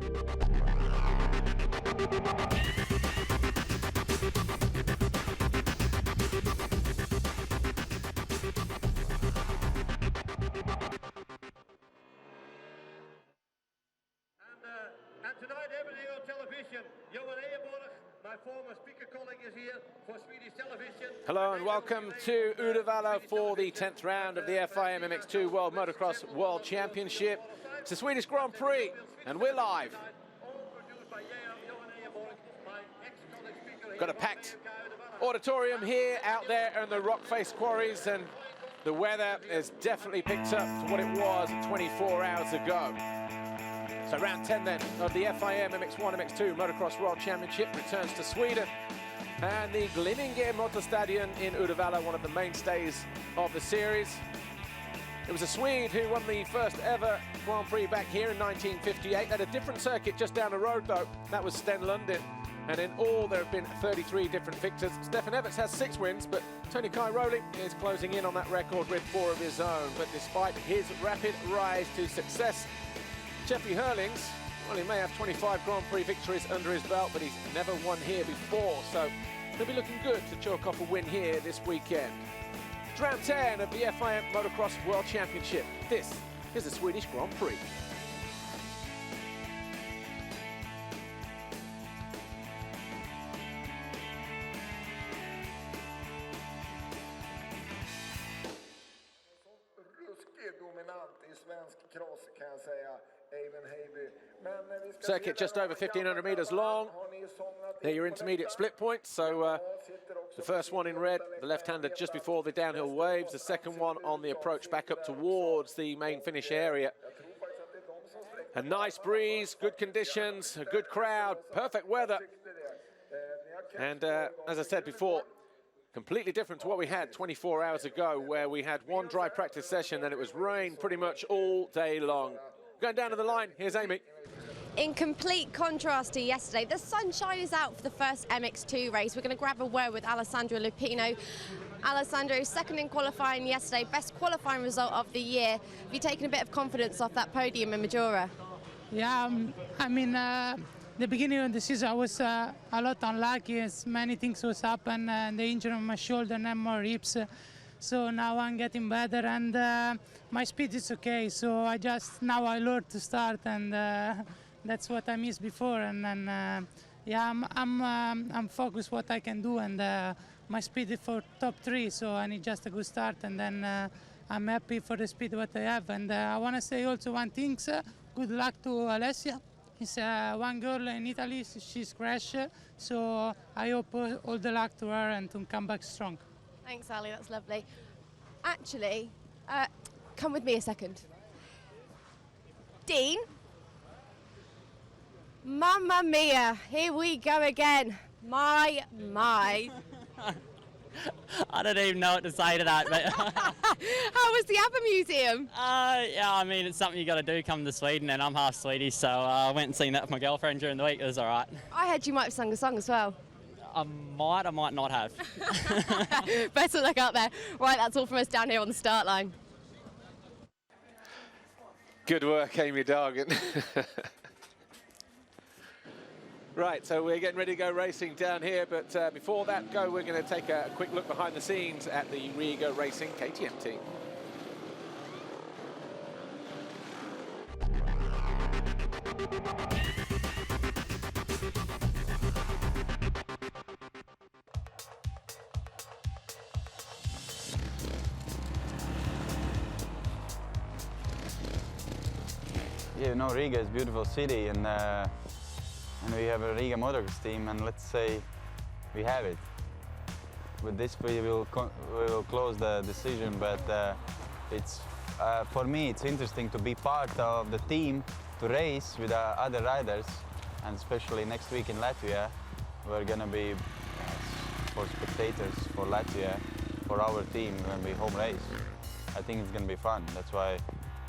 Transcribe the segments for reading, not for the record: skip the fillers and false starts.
And tonight, everything on television. Johan Ejeborg, my former speaker colleague, is here for Swedish television. Hello and welcome to Uddevalla for the 10th round of the FIM MX2 World Motocross World Championship. It's the Swedish Grand Prix and we're live. Got a packed auditorium here out there in the rock-faced quarries, and the weather has definitely picked up to what it was 24 hours ago. So round 10 then of the FIM MX1 MX2 Motocross World Championship returns to Sweden, and the Glimminge Motorstadion in Uddevalla, one of the mainstays of the series. It was a Swede who won the first ever Grand Prix back here in 1958 at a different circuit just down the road though. That was Sten Lundin, and in all there have been 33 different victors. Stefan Everts has 6 wins, but Tony Cairoli is closing in on that record with 4 of his own. But despite his rapid rise to success, Jeffrey Hurlings, well, he may have 25 Grand Prix victories under his belt, but he's never won here before, so he'll be looking good to chalk off a win here this weekend. It's round 10 of the FIM Motocross World Championship. This is the Swedish Grand Prix. Circuit just over 1,500 metres long. They're your intermediate split points. So the first one in red, the left-hander just before the downhill waves. The second one on the approach back up towards the main finish area. A nice breeze, good conditions, a good crowd, perfect weather. And as I said before, completely different to what we had 24 hours ago, where we had one dry practice session and it was rain pretty much all day long. Going down to the line, here's Amy. In complete contrast to yesterday, the sunshine is out for the first MX2 race. We're going to grab a word with Alessandro Lupino. Alessandro, second in qualifying yesterday, best qualifying result of the year. Have you taken a bit of confidence off that podium in Majora? Yeah, I mean, the beginning of the season I was a lot unlucky, as many things was happened, the injury on my shoulder and more ribs. So now I'm getting better, and my speed is okay. So now I learned to start, and that's what I missed before. And then yeah, I'm focused what I can do, and my speed is for top 3. So I need just a good start, and then I'm happy for the speed what I have. And I want to say also one thing: good luck to Alessia. It's one girl in Italy. She's crashed. So I hope all the luck to her and to come back strong. Thanks, Ali, that's lovely. Actually, come with me a second. Dean? Mamma mia, here we go again. My. I don't even know what to say to that. But How was the ABBA Museum? Yeah, I mean, it's something you got to do come to Sweden, and I'm half Swedish, so I went and seen that with my girlfriend during the week. It was all right. I heard you might have sung a song as well. I might not have. Best of luck out there. Right, that's all from us down here on the start line. Good work, Amy Dargan. Right, so we're getting ready to go racing down here, but before that go, we're going to take a quick look behind the scenes at the Riga Racing KTM team. Yeah, you know, Riga is a beautiful city, and we have a Riga Motocross team, and let's say we have it. With this we will close the decision, but it's for me it's interesting to be part of the team, to race with other riders, and especially next week in Latvia we're gonna be for spectators for Latvia, for our team, when we home race. I think it's gonna be fun. That's why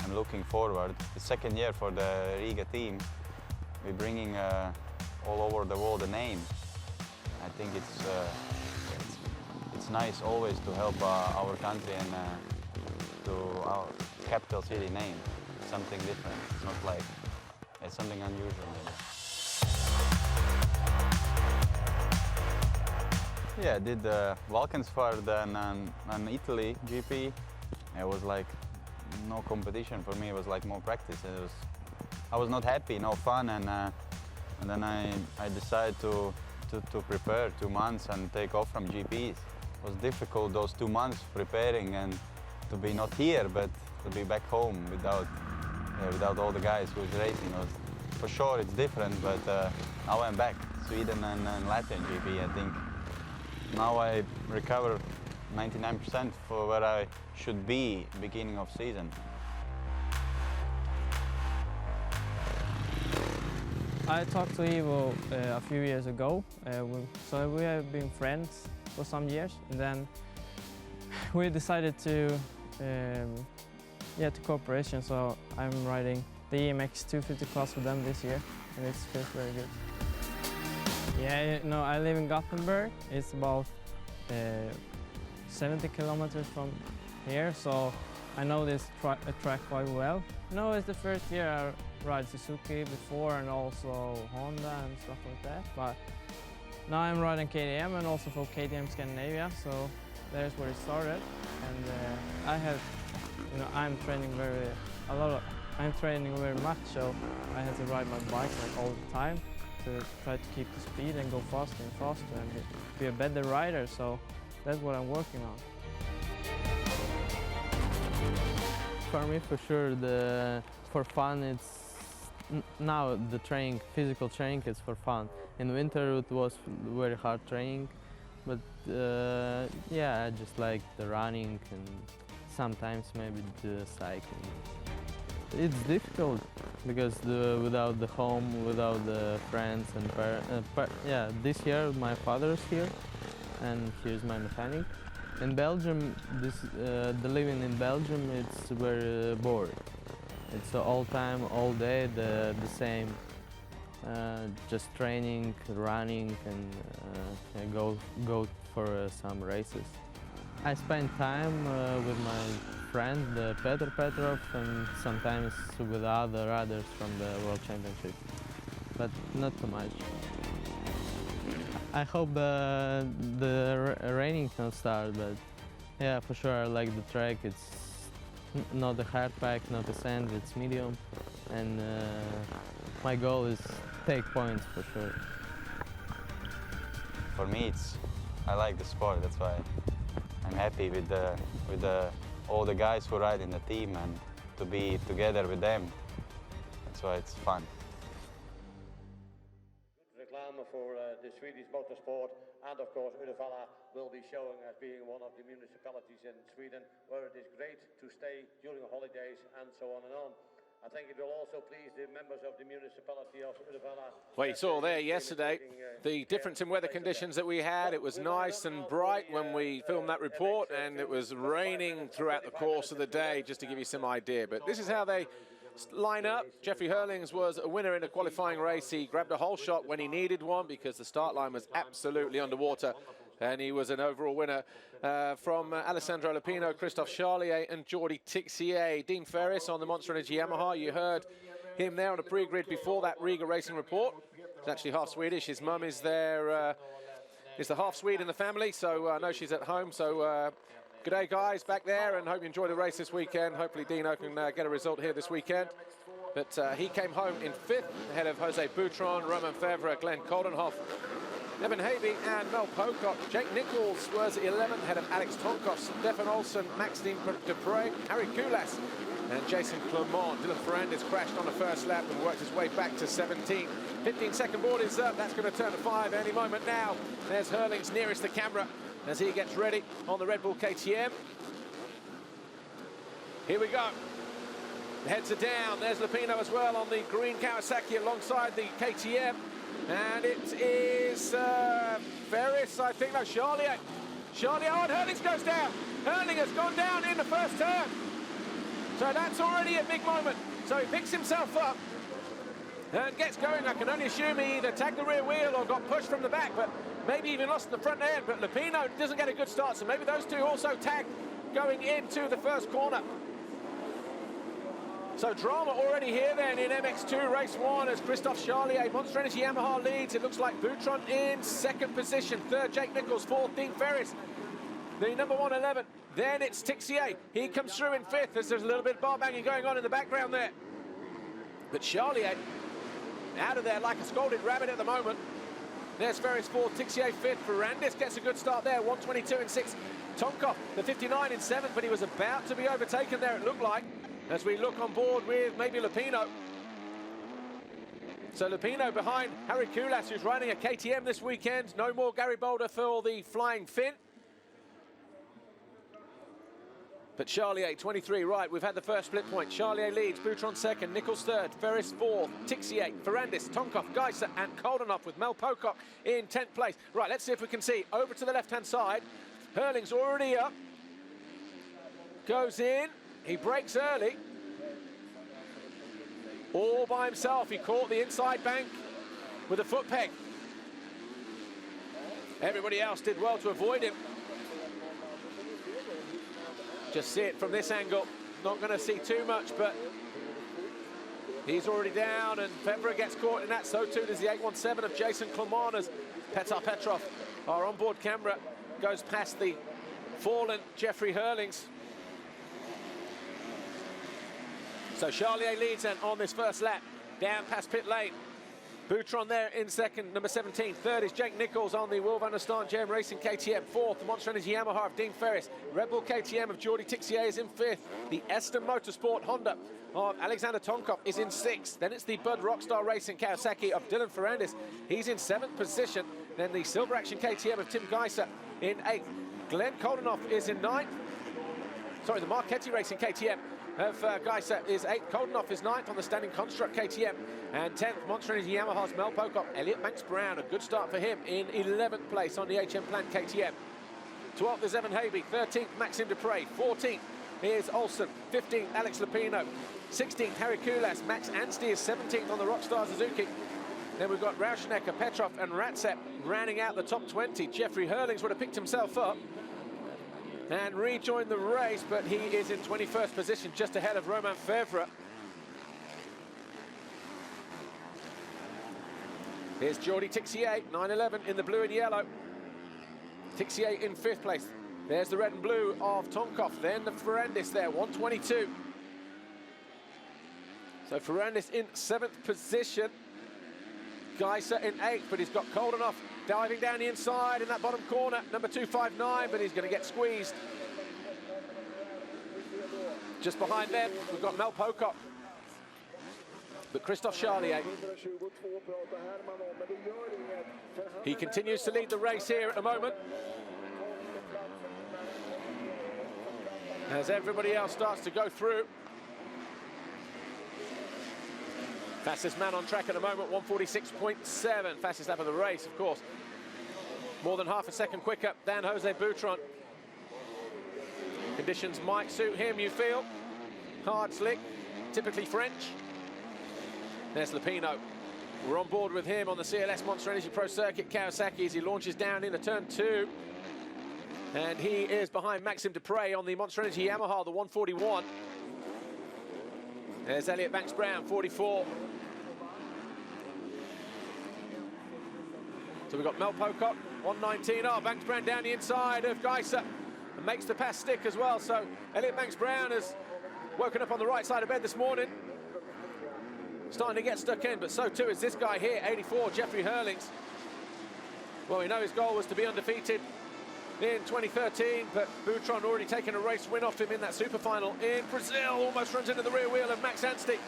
I'm looking forward. The second year for the Riga team, we're bringing all over the world a name. I think it's nice always to help our country and to our capital city name. Something different. It's not like It's something unusual maybe. Yeah, I did Valkenswaard and Italy GP. It was like no competition for me. It was like more practice. I was not happy, no fun, and then I decided to prepare 2 months and take off from GPs. It was difficult those 2 months preparing and to be not here, but to be back home without all the guys who was racing. For sure it's different, but now I'm back, Sweden and Latvian GP. I think now I recover 99% for where I should be beginning of season. I talked to Ivo a few years ago, so we have been friends for some years, and then we decided to cooperation. So I'm riding the MX2 50 class with them this year, and it feels very good. Yeah, you know, I live in Gothenburg. It's about 70 kilometers from here, so I know this track quite well. No, it's the first year I ride Suzuki before, and also Honda and stuff like that. But now I'm riding KTM and also for KTM Scandinavia, so there's where it started. And I'm training very much, so I have to ride my bike like all the time to try to keep the speed and go faster and faster and be a better rider. So that's what I'm working on. For me, for sure, for fun, it's now the training, physical training, is for fun. In winter, it was very hard training, but yeah, I just like the running and sometimes maybe the cycling. It's difficult because without the home, without the friends and yeah, this year my father's here, and here's my mechanic. In Belgium, the living in Belgium, it's very boring. It's all time, all day, the same. Just training, running, and go for some races. I spend time with my friend Petr Petrov, and sometimes with other riders from the World Championship, but not too much. I hope the raining can start, but yeah, for sure I like the track. It's not a hard pack, not a sand, it's medium, and my goal is take points for sure. For me, I like the sport. That's why I'm happy with all the guys who ride in the team and to be together with them. That's why it's fun. Reclame for the Swedish motorsport, and of course Uddevalla will be showing as being one of the municipalities in Sweden where it is great to stay during holidays and so on and on. I think it will also please the members of the municipality of Uddevalla. Well, you saw there yesterday the difference in weather conditions that we had. It was nice and bright when we filmed that report, and it was raining throughout the course of the day, just to give you some idea. But this is how they line up. Jeffrey Hurlings was a winner in a qualifying race. He grabbed a hole shot when he needed one because the start line was absolutely underwater, and he was an overall winner from Alessandro Lupino, Christophe Charlier and Jordi Tixier. Dean Ferris on the Monster Energy Yamaha. You heard him there on a pre-grid before that Riga Racing report. He's actually half Swedish. His mum is there, is the half Swede in the family, so I know she's at home. So good day, guys, back there, and hope you enjoy the race this weekend. Hopefully Dino can get a result here this weekend. But he came home in 5th, ahead of Jose Boutron, Roman Fevre, Glenn Coldenhoff, Evan Havey and Mel Pocock. Jake Nichols was 11th, ahead of Alex Tonkov, Stefan Olsen, Maxime Dupre, Harry Koulas and Jason Clement. Dylan Ferrandis crashed on the first lap and worked his way back to 17. 15-second board is up. That's going to turn to 5 any moment now. There's Hurlings nearest the camera as he gets ready on the Red Bull KTM. Here we go. The heads are down. There's Lupino as well on the green Kawasaki alongside the KTM. And it is Ferris, I think. No, Charlier. Charlier, oh, and Hurlings goes down. Hurling has gone down in the first turn. So that's already a big moment. So he picks himself up and gets going. I can only assume he either tagged the rear wheel or got pushed from the back, but maybe even lost the front end. But Lupino doesn't get a good start, so maybe those two also tagged going into the first corner. So drama already here then in MX2 race 1 as Christophe Charlier, Monster Energy Yamaha leads. It looks like Boutron in second position, third Jake Nichols, fourth Dean Ferris, the number 111. Then it's Tixier. He comes through in fifth as there's a little bit of bar banging going on in the background there. But Charlier out of there like a scolded rabbit at the moment. There's Ferris fourth, Tixier fifth. Ferrandis gets a good start there, 122 in sixth. Tonkov, the 59 in seventh, but he was about to be overtaken there, it looked like, as we look on board with maybe Lupino. So Lupino behind Harry Koulas, who's riding a KTM this weekend. No more Gary Boulder for the Flying Finn. But Charlier, 23, right, we've had the first split point. Charlier leads, Boutron second, Nichols third, Ferris fourth, Tixier, Ferrandis, Tonkov, Geiser and Koldenhoff with Mel Pocock in 10th place. Right, let's see if we can see. Over to the left-hand side. Hurling's already up. Goes in. He breaks early. All by himself. He caught the inside bank with a foot peg. Everybody else did well to avoid him. Just see it from this angle. Not going to see too much, but he's already down, and Febvre gets caught in that. So too does the 817 of Jason Clement as Petar Petrov, our onboard camera, goes past the fallen Jeffrey Hurlings. So Charlier leads then on this first lap, down past pit lane. Boutron there in second, number 17. Third is Jake Nichols on the Will van der Staan GM Racing KTM. Fourth, the Monster Energy Yamaha of Dean Ferris. Red Bull KTM of Jordi Tixier is in fifth. The Aston Motorsport Honda of Alexander Tonkov is in sixth. Then it's the Bud Rockstar Racing Kawasaki of Dylan Ferrandis. He's in seventh position. Then the Silver Action KTM of Tim Geiser in eighth. Glenn Koldenhoff is in ninth. Sorry, the Marchetti Racing KTM of Geiser is 8th. Koldenhoff is 9th on the Standing Construct KTM. And 10th, Monster Energy Yamaha's Mel Pocock. Elliot Banks-Brown, a good start for him in 11th place on the HM Plant KTM. 12th is Evan Habe. 13th, Maxime Dupre. 14th is Olsen. 15th, Alex Lupino. 16th, Harry Koulas. Max Anstey is 17th on the Rockstar Suzuki. Then we've got Rauschnecker, Petrov and Ratsep rounding out the top 20. Jeffrey Hurlings would have picked himself up and rejoined the race, but he is in 21st position, just ahead of Romain Febvre. Here's Jordi Tixier, 911 in the blue and yellow. Tixier in 5th place. There's the red and blue of Tonkov. Then the Ferrandis there, 122. So Ferrandis in 7th position. Geiser in 8th, but he's got Koldenhoff diving down the inside in that bottom corner, number 259, but he's going to get squeezed. Just behind them, we've got Mel Pocock. But Christophe Charlier, he continues to lead the race here at the moment, as everybody else starts to go through. Fastest man on track at the moment, 146.7. Fastest lap of the race, of course. More than half a second quicker than Jose Boutron. Conditions might suit him, you feel. Hard, slick, typically French. There's Lupino. We're on board with him on the CLS Monster Energy Pro Circuit Kawasaki as he launches down into turn 2. And he is behind Maxime Dupre on the Monster Energy Yamaha, the 141. There's Elliot Banks-Brown, 44. So we've got Mel Pocock, 119. Oh, Banks-Brown down the inside of Geiser and makes the pass stick as well. So Elliot Banks-Brown has woken up on the right side of bed this morning. Starting to get stuck in, but so too is this guy here, 84, Jeffrey Hurlings. Well, we know his goal was to be undefeated in 2013, but Boutron already taken a race win off him in that super final in Brazil. Almost runs into the rear wheel of Max Anstey.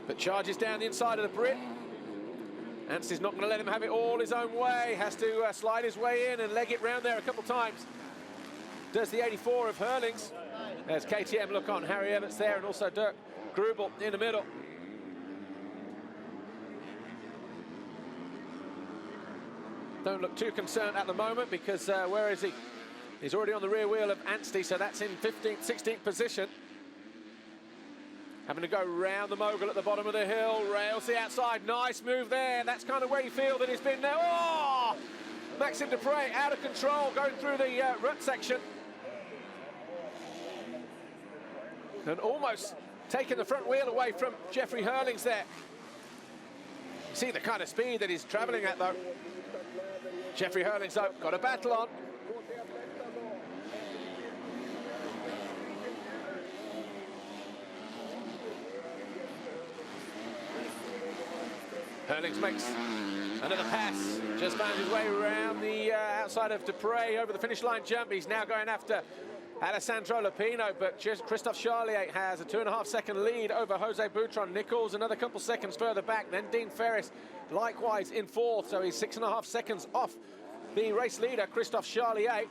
But charges down the inside of the Brit. Anstey's not going to let him have it all his own way. Has to slide his way in and leg it round there a couple times. Does the 84 of Hurlings. There's KTM look on, Harry Evans there, and also Dirk Grubel in the middle. Don't look too concerned at the moment because where is he? He's already on the rear wheel of Anstey, so that's in 15th, 16th position. Having to go round the mogul at the bottom of the hill, rails the outside, nice move there. That's kind of where you feel that he's been there. Oh! Maxime Dupre out of control, going through the rut section. and almost taking the front wheel away from Jeffrey Hurlings there. See the kind of speed that he's travelling at, though. Jeffrey Hurlings, though, got a battle on. Hurlings makes another pass, just found his way around the outside of Dupre over the finish line jump. He's now going after Alessandro Lupino, but just Christophe Charlier has a 2.5-second lead over Jose Boutron. Nichols another couple seconds further back, then Dean Ferris likewise in fourth, so he's 6.5 seconds off the race leader, Christophe Charlier.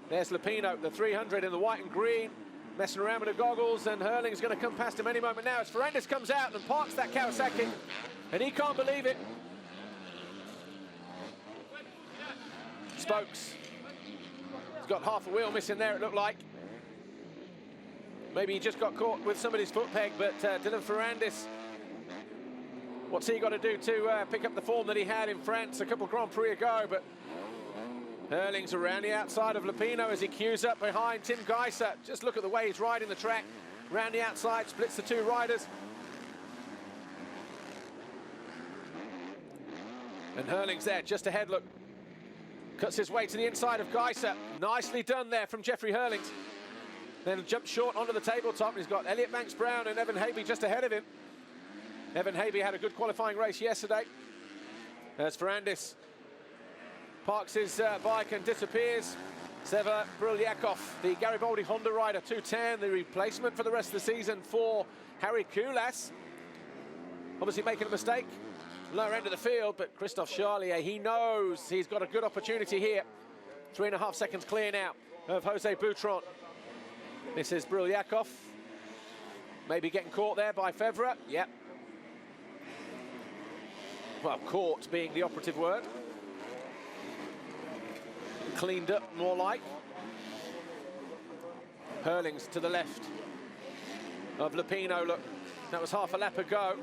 There's Lupino, the 300 in the white and green, messing around with the goggles, and Hurling's going to come past him any moment now as Ferrandis comes out and parks that Kawasaki, and he can't believe it. Spokes, he's got half a wheel missing there, it looked like. Maybe he just got caught with somebody's foot peg, but Dylan Ferrandis, what's he got to do to pick up the form that he had in France a couple of Grand Prix ago? But Hurling's around the outside of Lupino as he queues up behind Tim Geiser. Just look at the way he's riding the track. Round the outside, splits the two riders. And Hurling's there, just ahead, look. Cuts his way to the inside of Geiser. Nicely done there from Jeffrey Hurlings. Then jumps short onto the tabletop. He's got Elliot Banks-Brown and Evan Habe just ahead of him. Evan Habe had a good qualifying race yesterday. As Ferrandis parks his bike and disappears. Seva Brulyakov, the Garibaldi Honda rider, 210, the replacement for the rest of the season for Harry Kulas. Obviously making a mistake, lower end of the field, but Christophe Charlier, he knows he's got a good opportunity here. 3.5 seconds clear now of Jose Boutron. This is Brulyakov. Maybe getting caught there by Fevre. Yep. Well, caught being the operative word. Cleaned up, more like. Hurlings to the left of Lupino. Look, that was half a lap ago.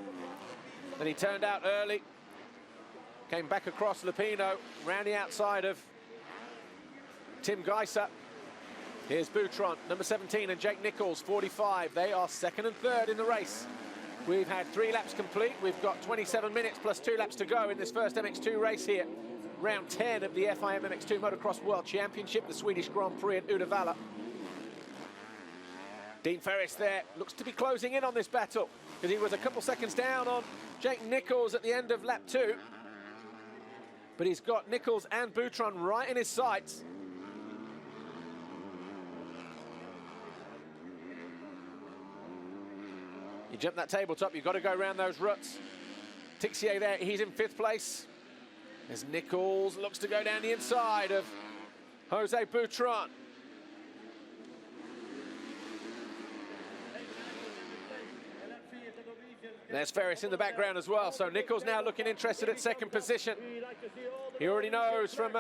Then he turned out early. Came back across Lupino, round the outside of Tim Geiser. Here's Boutron, number 17, and Jake Nichols, 45. They are second and third in the race. We've had 3 laps complete. We've got 27 minutes plus 2 laps to go in this first MX2 race here. Round 10 of the FIM MX2 Motocross World Championship, the Swedish Grand Prix at Uddevalla. Dean Ferris there looks to be closing in on this battle because he was a couple seconds down on Jake Nichols at the end of lap 2. But he's got Nichols and Boutron right in his sights. You jump that tabletop, you've got to go around those ruts. Tixier there, he's in 5th place. As Nichols looks to go down the inside of Jose Boutron. There's Ferris in the background as well, so Nichols now looking interested at second position. He already knows from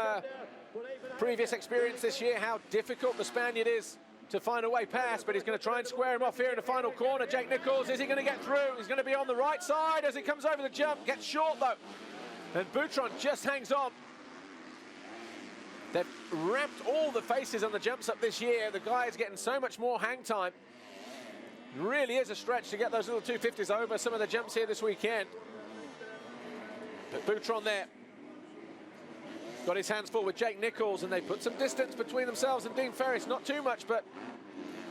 previous experience this year how difficult the Spaniard is to find a way past, but he's going to try and square him off here in the final corner. Jake Nichols, is he going to get through? He's going to be on the right side as he comes over the jump, gets short though. And Boutron just hangs on. They've ramped all the faces on the jumps up this year. The guy is getting so much more hang time. It really is a stretch to get those little 250s over some of the jumps here this weekend. But Boutron there got his hands full with Jake Nichols, and they put some distance between themselves and Dean Ferris. Not too much, but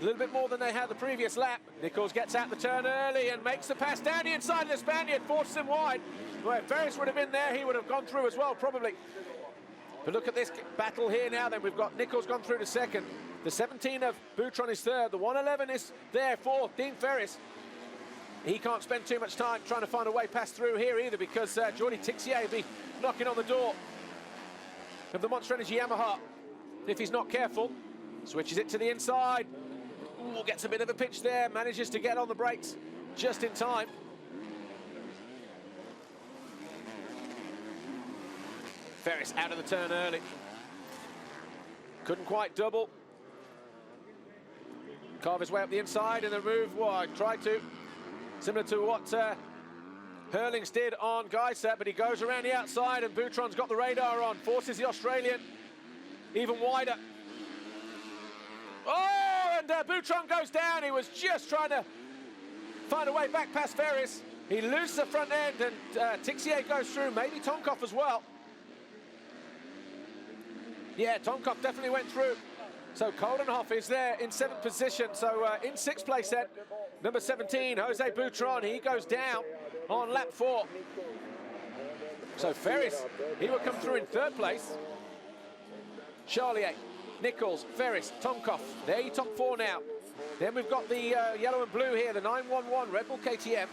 a little bit more than they had the previous lap. Nichols gets out the turn early and makes the pass down the inside of the Spaniard, forces him wide. Well, if Ferris would have been there, he would have gone through as well, probably. But look at this battle here now then. We've got Nichols gone through to second. The 17 of Boutron is third. The 111 is there for Dean Ferris. He can't spend too much time trying to find a way past through here either, because Jordi Tixier will be knocking on the door of the Monster Energy Yamaha if he's not careful. Switches it to the inside. Ooh, gets a bit of a pitch there. Manages to get on the brakes just in time. Ferris out of the turn early. Couldn't quite double. Carve his way up the inside and the move. Well, tried to. Similar to what Hurlings did on Geiser, but he goes around the outside and Boutron's got the radar on. Forces the Australian even wider. Oh, and Boutron goes down. He was just trying to find a way back past Ferris. He loses the front end, and Tixier goes through, maybe Tonkov as well. Yeah, Tonkov definitely went through. So Koldenhoff is there in 7th position. So in 6th place then, number 17, Jose Boutron, he goes down on lap 4. So Ferris, he will come through in 3rd place. Charlier, Nichols, Ferris, Tonkov, they're your top 4 now. Then we've got the yellow and blue here, the 911 Red Bull KTM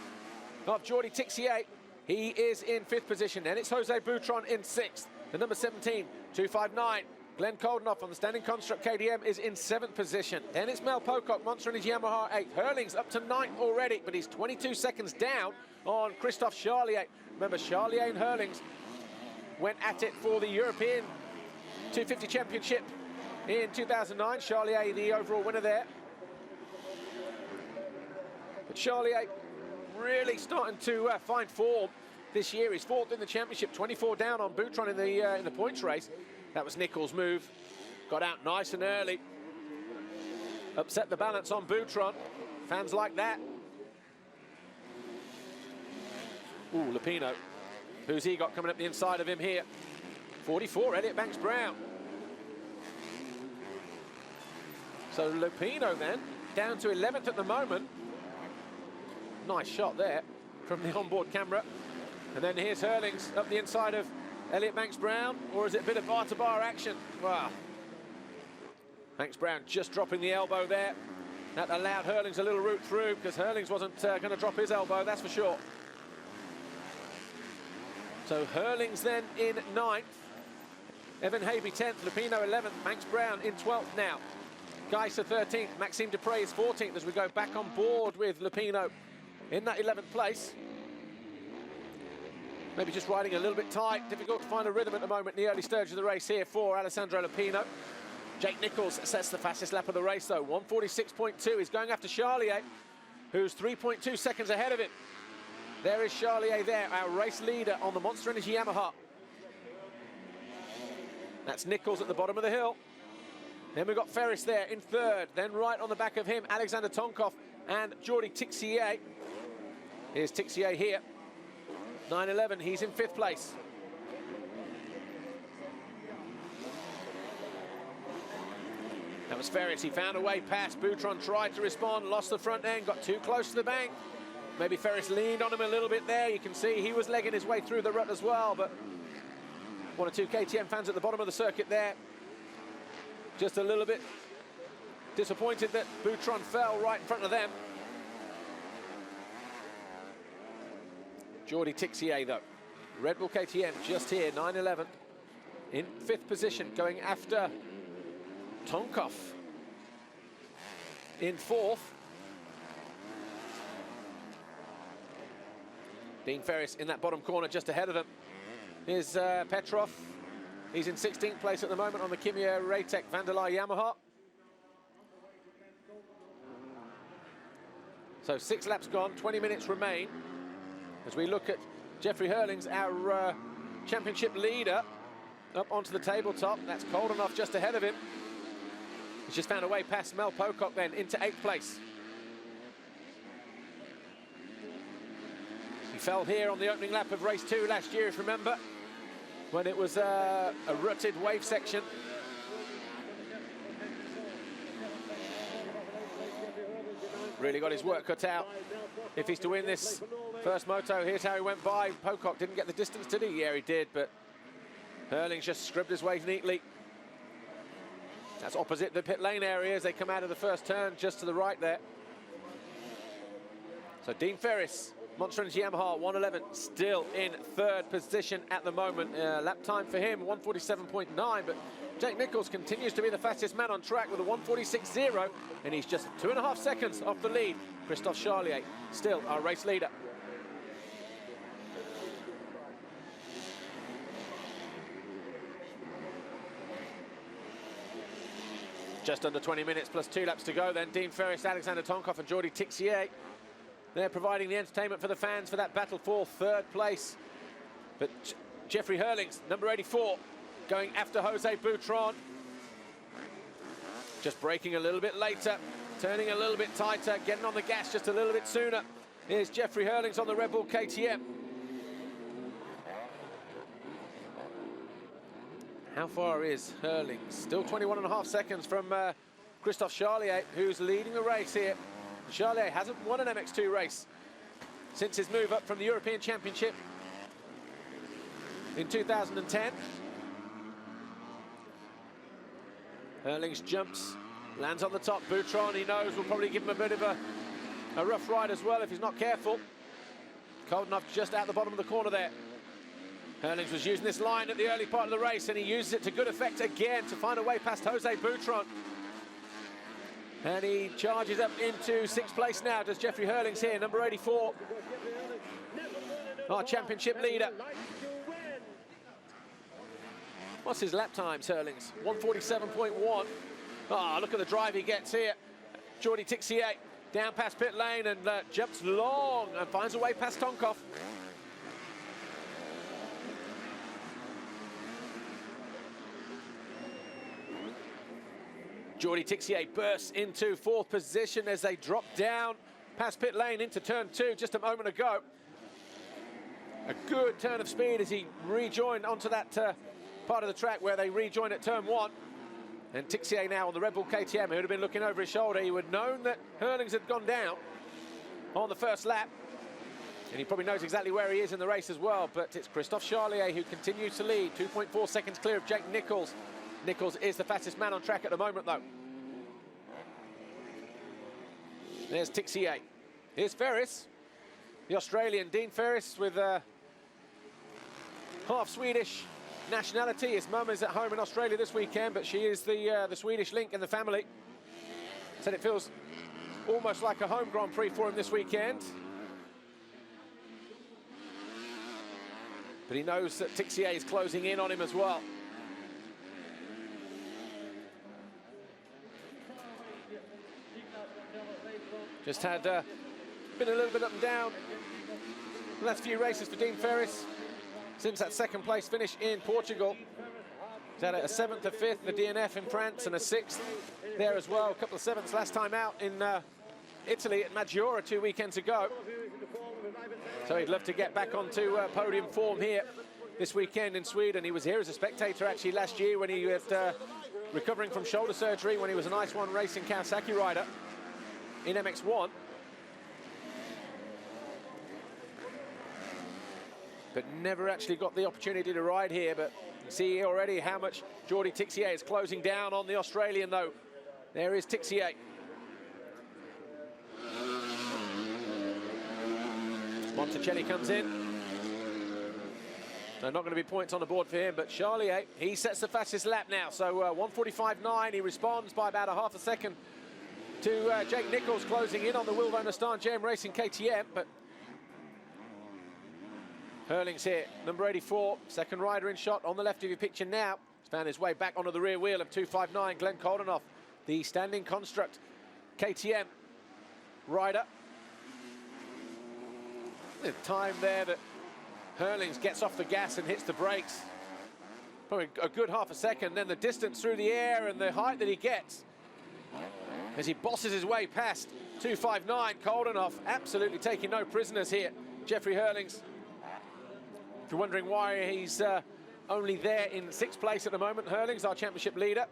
of Jordi Tixier. He is in 5th position. Then it's Jose Boutron in 6th. The number 17, 259. Glenn Koldenhoff on the standing construct KTM is in 7th position. Then it's Mel Pocock, Monster Energy Yamaha 8. Hurling's up to 9th already, but he's 22 seconds down on Christophe Charlier. Remember, Charlier and Hurlings went at it for the European 250 Championship in 2009. Charlier, the overall winner there. But Charlier really starting to find form this year. He's 4th in the championship, 24 down on Boutron in the points race. That was Nichols' move. Got out nice and early. Upset the balance on Boutron. Fans like that. Ooh, Lupino. Who's he got coming up the inside of him here? 44, Elliot Banks-Brown. So Lupino then, down to 11th at the moment. Nice shot there from the onboard camera. And then here's Hurlings up the inside of Elliot Banks-Brown, or is it a bit of bar-to-bar action? Wow. Banks-Brown just dropping the elbow there. That allowed Hurlings a little route through, because Hurlings wasn't going to drop his elbow, that's for sure. So Hurlings then in 9th. Evan Habe 10th, Lupino 11th, Banks-Brown in 12th now. Geiser 13th, Maxime Dupre is 14th as we go back on board with Lupino in that 11th place. Maybe just riding a little bit tight. Difficult to find a rhythm at the moment in the early stage of the race here for Alessandro Lupino. Jake Nichols sets the fastest lap of the race, though. 146.2. He's going after Charlier, who's 3.2 seconds ahead of him. There is Charlier there, our race leader on the Monster Energy Yamaha. That's Nichols at the bottom of the hill. Then we've got Ferris there in 3rd. Then right on the back of him, Alexander Tonkov and Jordi Tixier. Here's Tixier here. 9-11, he's in 5th place. That was Ferris, he found a way past. Boutron tried to respond, lost the front end, got too close to the bank. Maybe Ferris leaned on him a little bit there. You can see he was legging his way through the rut as well, but 1 or 2 KTM fans at the bottom of the circuit there. Just a little bit disappointed that Boutron fell right in front of them. Jordi Tixier, though. Red Bull KTM just here, 9-11. In 5th position, going after Tonkov. In 4th. Dean Ferris in that bottom corner just ahead of them. Here's Petrov. He's in 16th place at the moment on the Kimia Raytech Vanderlei Yamaha. So 6 laps gone, 20 minutes remain. As we look at Jeffrey Hurlings, our championship leader, up onto the tabletop. That's Koldenhoff just ahead of him. He's just found a way past Mel Pocock then into 8th place. He fell here on the opening lap of race 2 last year, if you remember, when it was a rutted wave section. Really got his work cut out if he's to win this first moto. Here's how he went by. Pocock didn't get the distance, did he? Yeah, he did, but Hurlings just scrubbed his way neatly. That's opposite the pit lane area as they come out of the first turn, just to the right there. So Dean Ferris, Monster Energy Yamaha, 1:11, still in 3rd position at the moment. Lap time for him, 1:47.9, but Jake Nichols continues to be the fastest man on track with a 1:46.0, and he's just 2.5 seconds off the lead. Christophe Charlier, still our race leader. Just under 20 minutes plus 2 laps to go then. Dean Ferris, Alexander Tonkov and Jordi Tixier. They're providing the entertainment for the fans for that battle for 3rd place. But Jeffrey Hurlings, number 84, going after Jose Boutron. Just braking a little bit later. turning a little bit tighter, getting on the gas just a little bit sooner. Here's Jeffrey Hurlings on the Red Bull KTM. How far is Hurlings? Still 21.5 seconds from Christophe Charlier, who's leading the race here. Charlier hasn't won an MX2 race since his move up from the European Championship in 2010. Hurlings jumps, lands on the top. Boutron, he knows, will probably give him a bit of a rough ride as well if he's not careful. Koldenhoff just out the bottom of the corner there. Hurlings was using this line at the early part of the race, and he uses it to good effect again to find a way past Jose Boutron. And he charges up into 6th place now, does Jeffrey Hurlings here, number 84. Our championship leader. What's his lap times, Hurlings? 1:47.1. Ah, look at the drive he gets here. Jordi Tixier down past pit lane and jumps long and finds a way past Tonkov. Jordi Tixier bursts into 4th position as they drop down past pit lane into turn 2 just a moment ago. A good turn of speed as he rejoined onto that part of the track where they rejoined at turn 1. And Tixier now on the Red Bull KTM, who would have been looking over his shoulder. He would have known that Hurlings had gone down on the first lap. And he probably knows exactly where he is in the race as well. But it's Christophe Charlier who continues to lead, 2.4 seconds clear of Jake Nichols. Nichols is the fastest man on track at the moment, though. There's Tixier. Here's Ferris, the Australian. Dean Ferris with half Swedish nationality. His mum is at home in Australia this weekend, but she is the Swedish link in the family. Said it feels almost like a home Grand Prix for him this weekend. But he knows that Tixier is closing in on him as well. Just had been a little bit up and down the last few races for Dean Ferris since that 2nd place finish in Portugal. He's had a 7th, a 5th, the DNF in France, and a 6th there as well. A couple of 7ths last time out in Italy at Maggiora 2 weekends ago. So he'd love to get back onto podium form here this weekend in Sweden. He was here as a spectator actually last year when he was recovering from shoulder surgery, when he was an Ice 1 Racing Kawasaki rider in MX1. But never actually got the opportunity to ride here. But you see already how much Jordi Tixier is closing down on the Australian, though. There is Tixier. Monticelli comes in. So not going to be points on the board for him, but Charlier, he sets the fastest lap now. So 1:45.9, he responds by about a half a second to Jake Nichols closing in on the Wilvo Nastan JM Racing KTM, but Hurlings here, number 84, second rider in shot on the left of your picture now. He's found his way back onto the rear wheel of 259, Glenn Koldenhoff, the standing construct KTM rider. The time there that Hurlings gets off the gas and hits the brakes, probably a good half a second, then the distance through the air and the height that he gets as he bosses his way past 259, Koldenhoff absolutely taking no prisoners here. Jeffrey Hurlings, if you're wondering why he's only there in 6th place at the moment, Hurlings, our championship leader.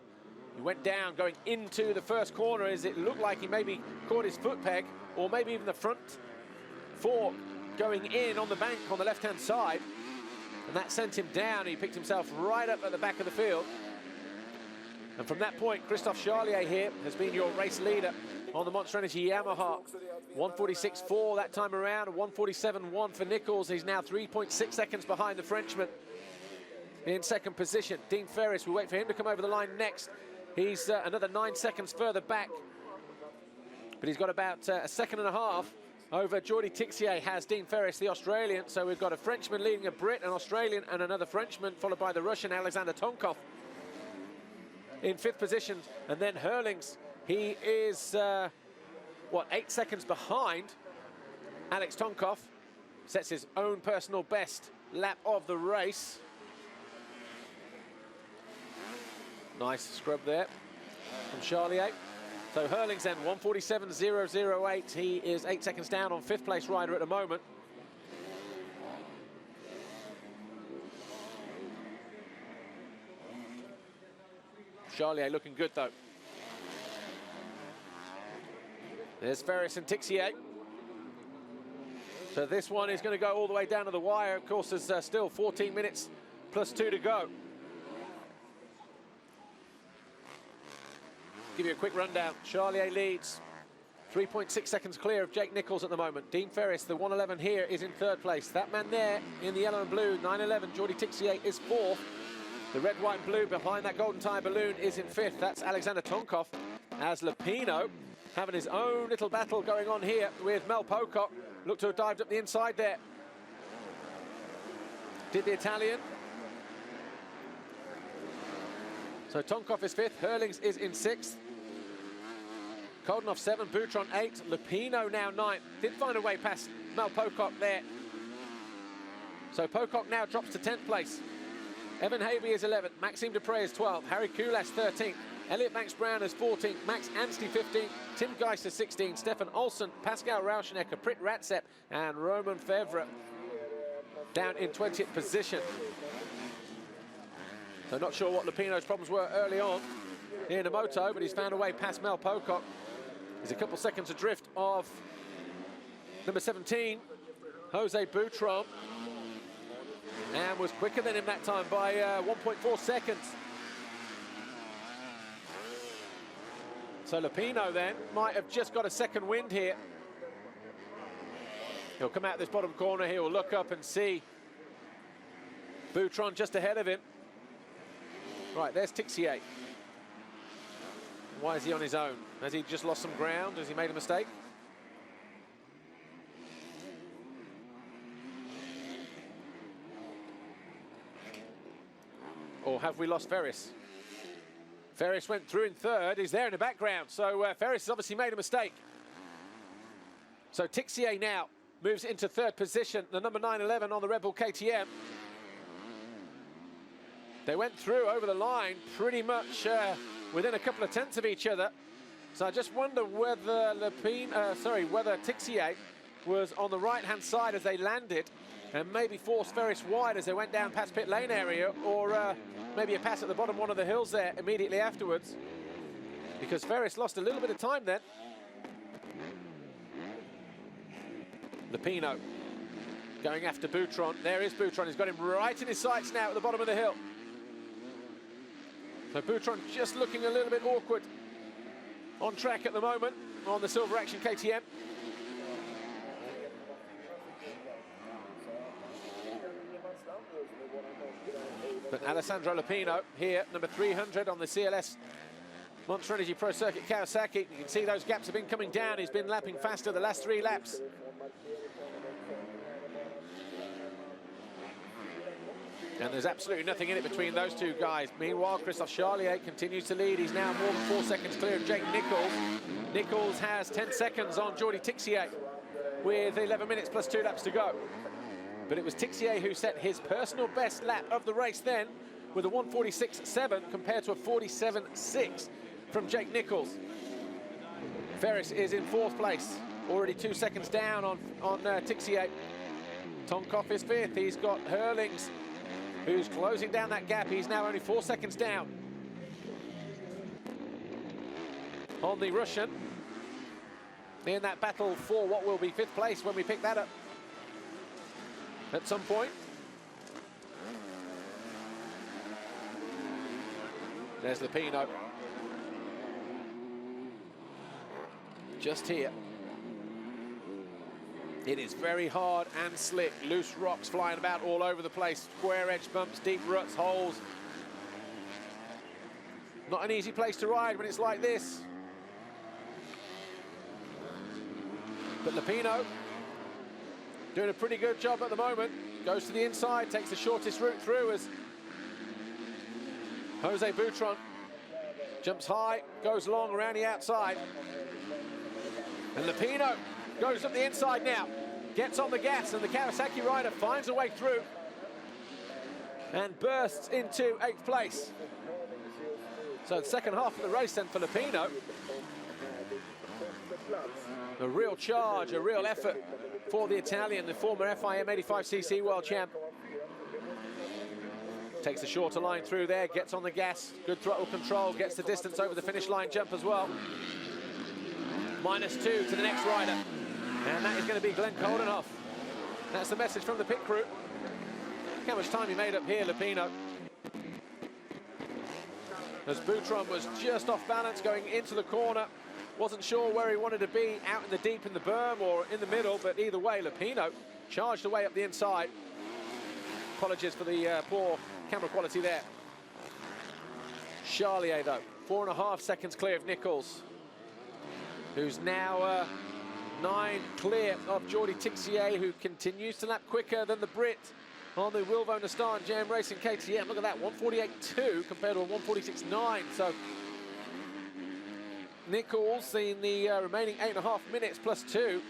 He went down going into the first corner as it looked like he maybe caught his foot peg, or maybe even the front fork going in on the bank on the left-hand side. And that sent him down. He picked himself right up at the back of the field. And from that point, Christophe Charlier here has been your race leader on the Monster Energy Yamaha. 1:46.4 that time around, 1:47.1 for Nichols. He's now 3.6 seconds behind the Frenchman in 2nd position. Dean Ferris, we wait for him to come over the line next. He's another 9 seconds further back, but he's got about a second and a half over Jordi Tixier has Dean Ferris, the Australian. So we've got a Frenchman leading a Brit, an Australian, and another Frenchman, followed by the Russian Alexander Tonkov in 5th position. And then Hurlings, he is, 8 seconds behind Alex Tonkov. Sets his own personal best lap of the race. Nice scrub there from Charlier. So Hurlings then 1:47.008. He is 8 seconds down on 5th place rider at the moment. Charlier looking good though. There's Ferris and Tixier. So this one is going to go all the way down to the wire. Of course, there's still 14 minutes plus 2 to go. Give you a quick rundown. Charlier leads 3.6 seconds clear of Jake Nichols at the moment. Dean Ferris, the 111 here, is in 3rd place. That man there in the yellow and blue, 911, Jordi Tixier, is 4th. The red, white and blue behind that golden tire balloon is in 5th. That's Alexander Tonkov, as Lupino having his own little battle going on here with Mel Pocock. Looked to have dived up the inside there. Did the Italian. So Tonkov is 5th, Hurlings is in 6th. Koldenhoff 7, Boutron 8, Lupino now 9th. Did find a way past Mel Pocock there. So Pocock now drops to 10th place. Evan Havey is 11th, Maxime Dupre is 12th, Harry Kulas 13th, Elliot Max Brown is 14th, Max Anstey 15th, Tim Geister 16th, Stefan Olsen, Pascal Rauschenecker, Prit Ratzep and Roman Fevre down in 20th position. So not sure what Lupino's problems were early on in the moto, but he's found a way past Mel Pocock. He's a couple seconds adrift of number 17, Jose Boutron, and was quicker than him that time by 1.4 seconds. So Lupino then might have just got a second wind here. He'll come out this bottom corner, he'll look up and see Boutron just ahead of him. Right, there's Tixier. Why is he on his own? Has he just lost some ground? Has he made a mistake? Or have we lost Ferris? Ferris went through in 3rd. He's there in the background. So Ferris has obviously made a mistake. So Tixier now moves into 3rd position, the number 911 on the Red Bull KTM. They went through over the line pretty much within a couple of tenths of each other. So I just wonder whether whether Tixier was on the right-hand side as they landed and maybe forced Ferris wide as they went down past pit lane area, or maybe a pass at the bottom one of the hills there immediately afterwards, because Ferris lost a little bit of time then. Lupino going after Boutron. There is Boutron. He's got him right in his sights now at the bottom of the hill. So Boutron just looking a little bit awkward on track at the moment on the Silver Action KTM. But Alessandro Lupino here, number 300 on the CLS Monster Energy Pro Circuit Kawasaki. You can see those gaps have been coming down. He's been lapping faster the last 3 laps. And there's absolutely nothing in it between those two guys. Meanwhile, Christophe Charlier continues to lead. He's now more than 4 seconds clear of Jake Nichols. Nichols has 10 seconds on Jordi Tixier with 11 minutes plus 2 laps to go. But it was Tixier who set his personal best lap of the race then with a 1:46.7 compared to a 47.6 from Jake Nichols. Ferris is in 4th place, already 2 seconds down on Tixier. Tonkov is 5th. He's got Hurlings, who's closing down that gap. He's now only 4 seconds down on the Russian in that battle for what will be 5th place when we pick that up at some point. There's Lupino. Just here. It is very hard and slick. Loose rocks flying about all over the place. Square edge bumps, deep ruts, holes. Not an easy place to ride when it's like this. But Lupino doing a pretty good job at the moment. Goes to the inside, takes the shortest route through as Jose Boutron jumps high, goes long around the outside. And Lupino goes up the inside now, gets on the gas, and the Kawasaki rider finds a way through and bursts into 8th place. So the second half of the race then for Lupino. A real charge, a real effort for the Italian, the former FIM 85cc world champ. Takes the shorter line through there, gets on the gas, good throttle control, gets the distance over the finish line jump as well. -2 to the next rider, and that is going to be Glenn Coldenhoff. That's the message from the pit crew. Look how much time he made up here, Lupino. As Boutron was just off balance going into the corner. Wasn't sure where he wanted to be, out in the deep in the berm or in the middle, but either way, Lupino charged away up the inside. Apologies for the poor camera quality there. Charlier, though, 4.5 seconds clear of Nichols, who's now 9 clear of Jordi Tixier, who continues to lap quicker than the Brit on the Wilvo Nastan Jam Racing KTM. Look at that, 148.2 compared to a 146.9. So Nichols, in the remaining 8.5 minutes plus 2,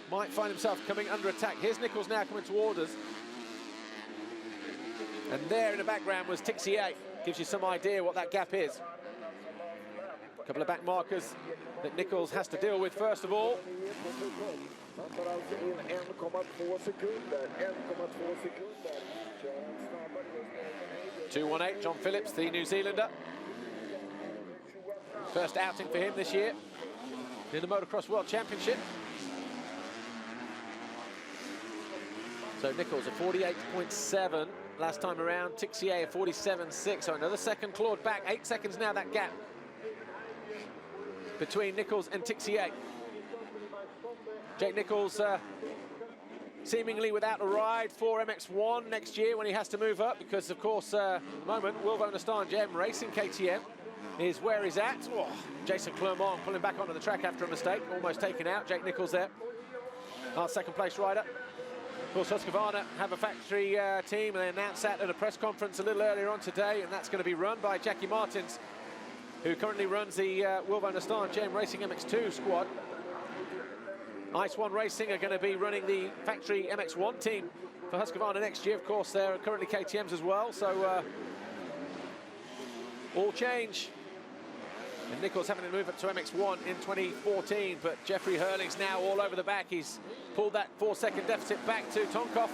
might find himself coming under attack. Here's Nichols now coming towards us. And there in the background was Tixier. Gives you some idea what that gap is. A couple of back markers that Nichols has to deal with first of all. 2:18, John Phillips, the New Zealander. First outing for him this year in the Motocross World Championship. So Nichols at 48.7 last time around, Tixier at 47.6, so another second clawed back, 8 seconds now that gap between Nichols and Tixier. Jake Nichols seemingly without a ride for MX1 next year when he has to move up, because of course at the moment Wilvo Nastan Jam Racing KTM is where he's at. Oh, Jason Clermont pulling back onto the track after a mistake, almost taken out. Jake Nichols there, our second place rider. Of course, Husqvarna have a factory team, and they announced that at a press conference a little earlier on today, and that's going to be run by Jackie Martins, who currently runs the Wilvo Nastan Jam Racing MX2 squad. Ice One Racing are going to be running the factory MX1 team for Husqvarna next year. Of course, they're currently KTMs as well, so all change. And Nichols having to move up to MX1 in 2014, but Jeffrey Hurling's now all over the back. He's pulled that 4-second deficit back to Tonkov.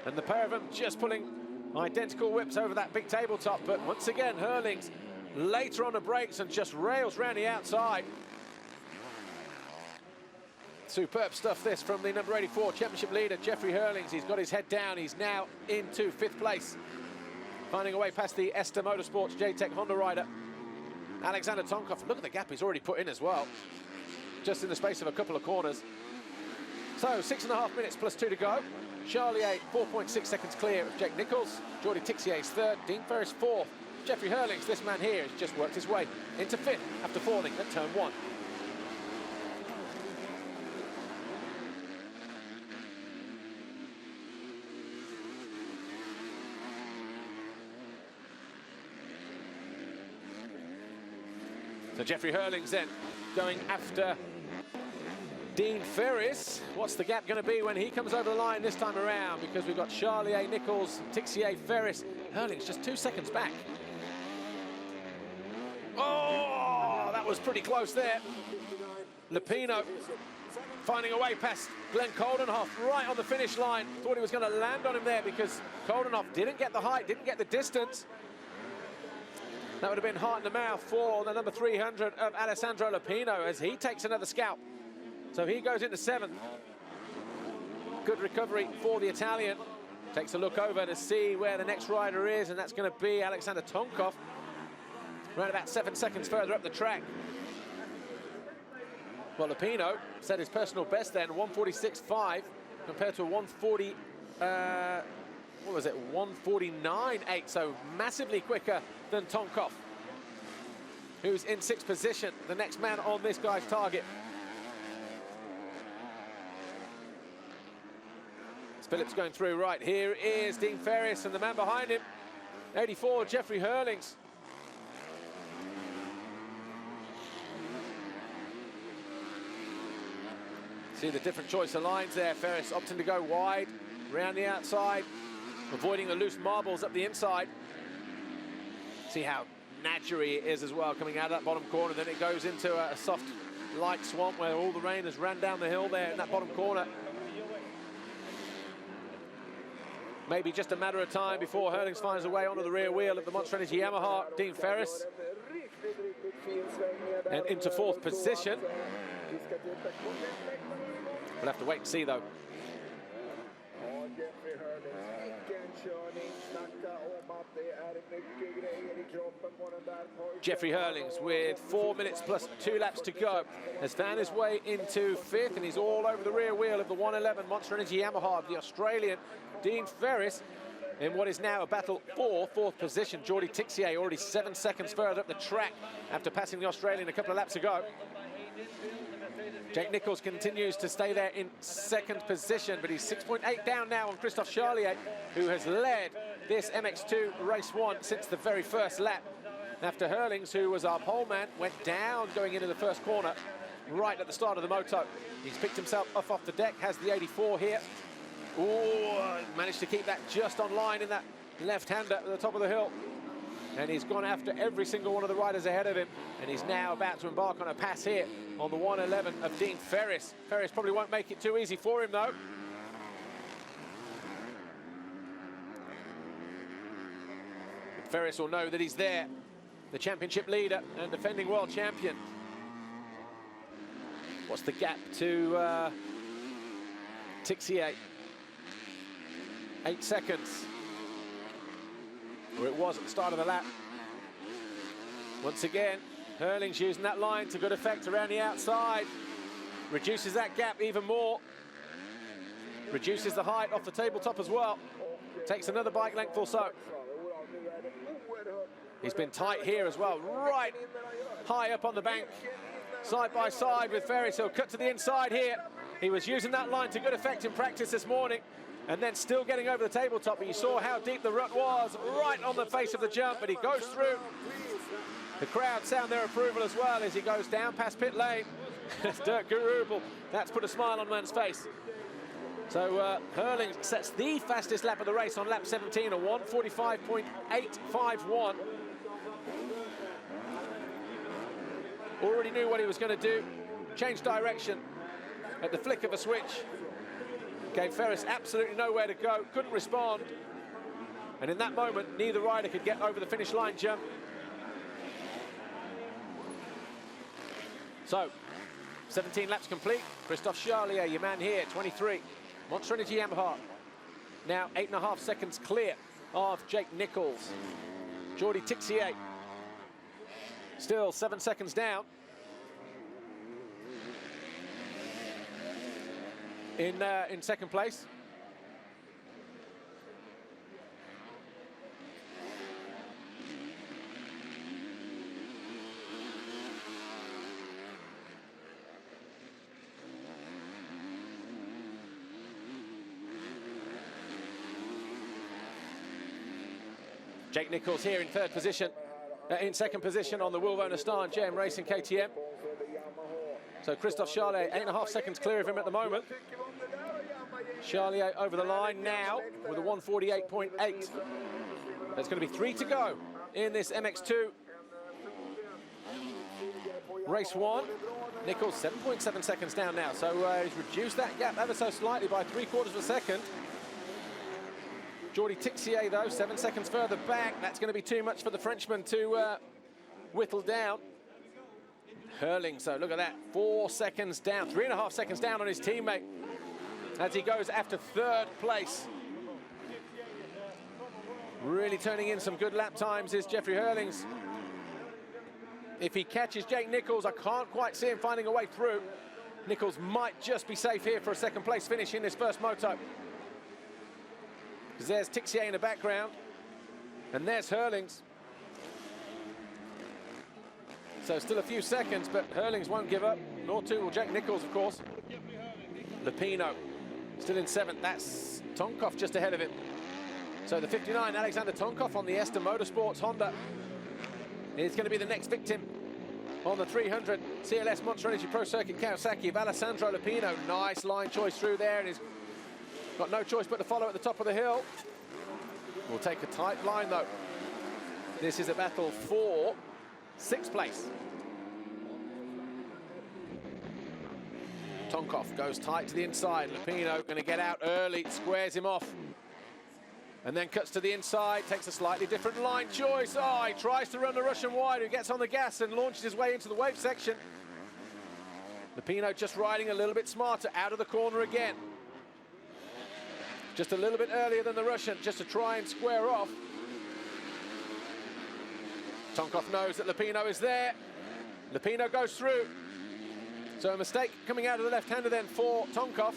And the pair of them just pulling identical whips over that big tabletop, but once again, Hurling's later on the brakes and just rails round the outside. Superb stuff this from the number 84 championship leader, Jeffrey Hurlings. He's got his head down. He's now into 5th place, finding a way past the Ester Motorsports J-Tech Honda rider, Alexander Tonkov. Look at the gap he's already put in as well, just in the space of a couple of corners. So 6.5 minutes plus 2 to go. Charlier 4.6 seconds clear of Jake Nichols. Jordi Tixier's 3rd, Dean Ferris 4th. Jeffrey Hurlings, this man here, has just worked his way into 5th after falling at turn 1. So Jeffrey Hurlings then going after Dean Ferris. What's the gap going to be when he comes over the line this time around? Because we've got Charlier, Nichols, Tixier, Ferris. Hurlings just 2 seconds back. Oh, that was pretty close there. Lupino finding a way past Glenn Coldenhoff right on the finish line. Thought he was going to land on him there because Coldenhoff didn't get the height, didn't get the distance. That would have been heart in the mouth for the number 300 of Alessandro Lupino as he takes another scalp. So he goes into 7th. Good recovery for the Italian. Takes a look over to see where the next rider is, and that's going to be Alexander Tonkov, around about 7 seconds further up the track. Well, Lupino set his personal best then, 146.5 compared to a 140, what was it, 149.8, so massively quicker than Tonkov, who's in 6th position, the next man on this guy's target. Phillips going through right. Here is Dean Ferris and the man behind him, 84, Jeffrey Hurlings. See the different choice of lines there. Ferris opting to go wide, around the outside, avoiding the loose marbles up the inside. See how natural it is as well, coming out of that bottom corner. Then it goes into a soft light swamp where all the rain has ran down the hill there in that bottom corner. Maybe just a matter of time before Hurlings finds a way onto the rear wheel of the Monster Energy Yamaha. Dean Ferris and into fourth position. We'll have to wait and see though. Jeffrey Hurlings with 4 minutes plus 2 laps to go has found his way into fifth, and he's all over the rear wheel of the 111 Monster Energy Yamaha of the Australian Dean Ferris in what is now a battle for fourth position. Jordi Tixier already 7 seconds further up the track after passing the Australian a couple of laps ago. Jake Nichols continues to stay there in second position, but he's 6.8 down now on Christophe Charlier, who has led this MX2 race 1 since the very first lap. After Hurlings, who was our pole man, went down going into the first corner right at the start of the moto. He's picked himself off the deck, has the 84 here. Oh, managed to keep that just on line in that left-hander at the top of the hill. And he's gone after every single one of the riders ahead of him. And he's now about to embark on a pass here on the 111 of Dean Ferris. Ferris probably won't make it too easy for him, though. But Ferris will know that he's there, the championship leader and defending world champion. What's the gap to Tixier? 8 seconds. Where it was at the start of the lap. Once again, Hurlings using that line to good effect around the outside. Reduces that gap even more. Reduces the height off the tabletop as well. Takes another bike length or so. He's been tight here as well, right high up on the bank. Side by side with Ferris. He'll cut to the inside here. He was using that line to good effect in practice this morning, and then still getting over the tabletop. But you saw how deep the rut was, right on the face of the jump, but he goes through. The crowd sound their approval as well as he goes down past pit lane. Dirk Gurubel, that's put a smile on man's face. So Hurlings sets the fastest lap of the race on lap 17, a 1:45.851. Already knew what he was going to do. Changed direction at the flick of a switch. Gave Ferris absolutely nowhere to go, couldn't respond. And in that moment, neither rider could get over the finish line jump. So, 17 laps complete. Christophe Charlier, your man here, 23. Monster Energy Yamaha. Now 8.5 seconds clear of Jake Nichols. Jordi Tixier. Still 7 seconds down. In second place. Jake Nichols here in third position, in second position on the Wilvona Star and JM Racing KTM. So Christophe Charlier, 8.5 seconds clear of him at the moment. Charlier over the line now with a 1:48.8. There's going to be 3 to go in this MX2 race 1. Nichols 7.7 seconds down now, so he's reduced that gap ever so slightly by 3/4 of a second. Jordi Tixier, though, 7 seconds further back. That's going to be too much for the Frenchman to whittle down. Hurling, so look at that, 4 seconds down, 3.5 seconds down on his teammate as he goes after third place. Really turning in some good lap times is Jeffrey Hurlings. If he catches Jake Nichols, I can't quite see him finding a way through. Nichols might just be safe here for a second place finish in this first moto. Because there's Tixier in the background, and there's Hurlings. So still a few seconds, but Hurlings won't give up, nor too will Jake Nichols, of course. Lupino still in seventh. That's Tonkov just ahead of him. So the 59, Alexander Tonkov on the Ester Motorsports Honda, is going to be the next victim on the 300 CLS Monster Energy Pro Circuit Kawasaki of Alessandro Lupino. Nice line choice through there, and he's got no choice but to follow at the top of the hill. We'll take a tight line, though. This is a battle for 6th place. Tonkov goes tight to the inside. Lupino going to get out early, squares him off. And then cuts to the inside, takes a slightly different line choice. Oh, he tries to run the Russian wide, who gets on the gas and launches his way into the wave section. Lupino just riding a little bit smarter, out of the corner again. Just a little bit earlier than the Russian, just to try and square off. Tonkov knows that Lupino is there. Lupino goes through. So a mistake coming out of the left-hander then for Tonkov.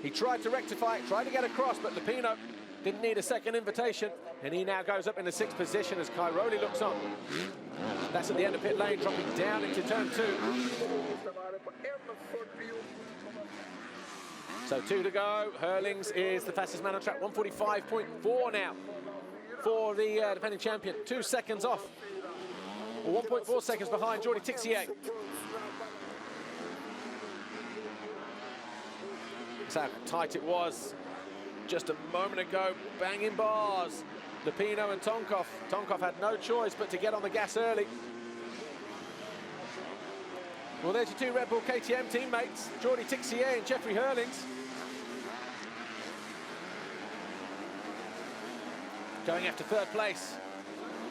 He tried to rectify it, tried to get across, but Lupino didn't need a second invitation, and he now goes up in the 6th position as Cairoli looks on. That's at the end of pit lane, dropping down into turn 2. So 2 to go. Hurlings is the fastest man on track, 1:45.4 now for the defending champion. 2 seconds off, or 1.4 seconds behind Jordi Tixier. That's how tight it was just a moment ago, banging bars. Lupino and Tonkov. Tonkov had no choice but to get on the gas early. Well, there's your 2 Red Bull KTM teammates, Jordi Tixier and Jeffrey Hurlings. Going after 3rd place.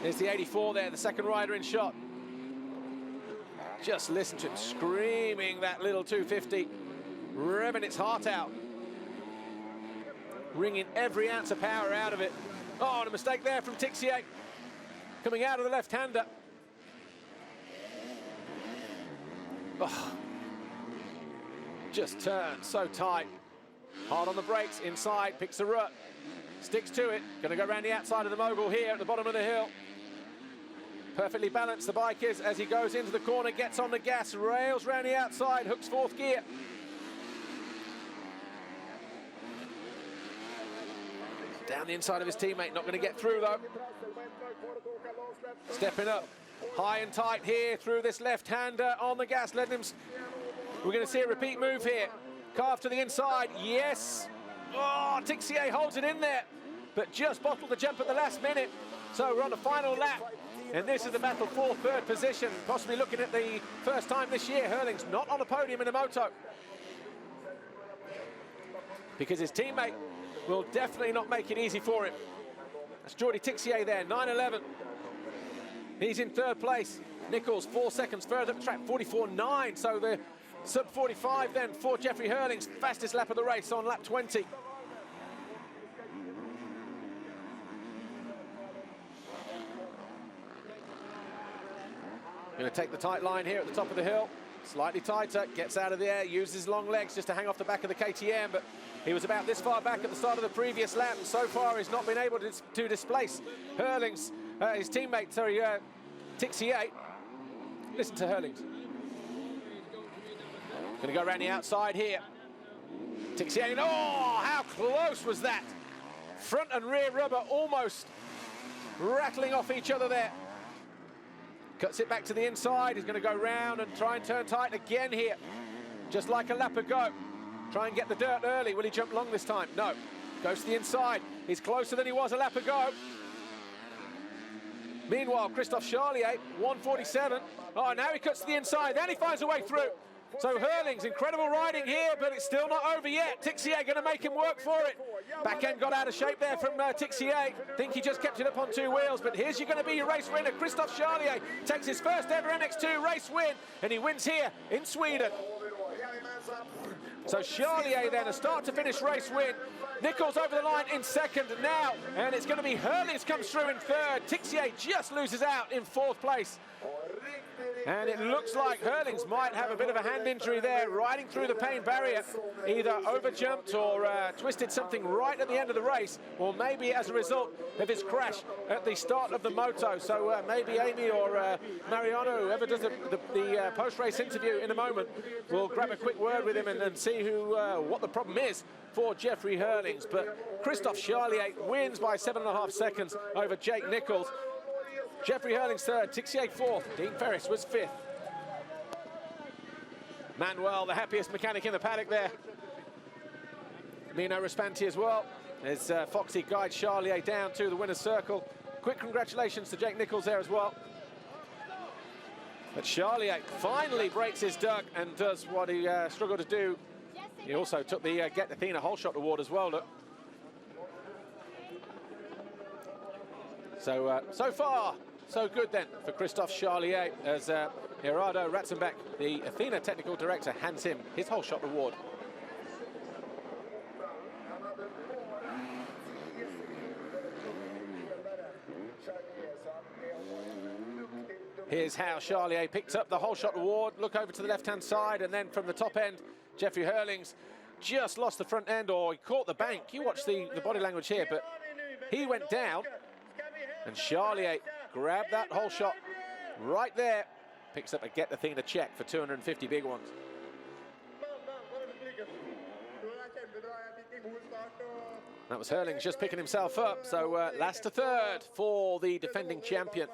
There's the 84 there, the 2nd rider in shot. Just listen to him screaming that little 250, revving its heart out. Wringing every ounce of power out of it. Oh, and a mistake there from Tixier. Coming out of the left-hander. Oh. Just turned so tight. Hard on the brakes, inside, picks the rut. Sticks to it. Going to go around the outside of the mogul here at the bottom of the hill. Perfectly balanced the bike is as he goes into the corner, gets on the gas, rails around the outside, hooks 4th gear. Down the inside of his teammate, not going to get through though. Stepping up, high and tight here through this left-hander on the gas, letting him... We're going to see a repeat move here. Carve to the inside, yes. Oh, Tixier holds it in there, but just bottled the jump at the last minute. So we're on the final lap, and this is the battle for 3rd position. Possibly looking at the first time this year, Hurlings not on a podium in a moto. Because his teammate will definitely not make it easy for him. That's Jordi Tixier there, 9:11. He's in 3rd place. Nichols 4 seconds further up the track, 44.9. So the sub 45 then for Jeffrey Hurlings, fastest lap of the race on lap 20. Going to take the tight line here at the top of the hill. Slightly tighter, gets out of the air, uses long legs just to hang off the back of the KTM, but he was about this far back at the start of the previous lap, and so far he's not been able to displace Hurlings, his teammate, Tixier. Listen to Hurlings. Going to go around the outside here. Tixier, oh, how close was that? Front and rear rubber almost rattling off each other there. Cuts it back to the inside. He's going to go round and try and turn tight again here. Just like a lap ago. Try and get the dirt early. Will he jump long this time? No. Goes to the inside. He's closer than he was a lap ago. Meanwhile, Christophe Charlier, 1:47. Oh, now he cuts to the inside. Then he finds a way through. So Hurlings, incredible riding here, but it's still not over yet. Tixier going to make him work for it. Back end got out of shape there from Tixier. Think he just kept it up on 2 wheels, but here's going to be your race winner. Christophe Charlier takes his first ever MX2 race win, and he wins here in Sweden. So Charlier then, a start to finish race win. Nichols over the line in 2nd now, and it's going to be Hurlings comes through in 3rd. Tixier just loses out in 4th place. And it looks like Hurlings might have a bit of a hand injury there, riding through the pain barrier. Either over-jumped or twisted something right at the end of the race, or maybe as a result of his crash at the start of the moto. So maybe Amy or Mariano, whoever does the post-race interview in a moment, will grab a quick word with him and see what the problem is for Jeffrey Hurlings. But Christophe Charlier wins by 7.5 seconds over Jake Nichols. Jeffrey Hurlings 3rd, Tixier 4th, Dean Ferris was 5th. Manuel, the happiest mechanic in the paddock there. Mino Raspanti as well, as Foxy guides Charlier down to the winner's circle. Quick congratulations to Jake Nichols there as well. But Charlier finally breaks his duck and does what he struggled to do. He also took the Get Athena whole shot award as well, look. So, so far, so good then for Christophe Charlier as Gerardo Ratzenbeck, the Athena technical director, hands him his whole shot award. Here's how Charlier picked up the whole shot award. Look over to the left-hand side, and then from the top end, Jeffrey Hurlings just lost the front end, or he caught the bank. You watch the body language here, but he went down, and Charlier grabbed that whole shot right there. Picks up a Get Athena check for 250 big ones. That was Hurlings just picking himself up, so last to third for the defending champion.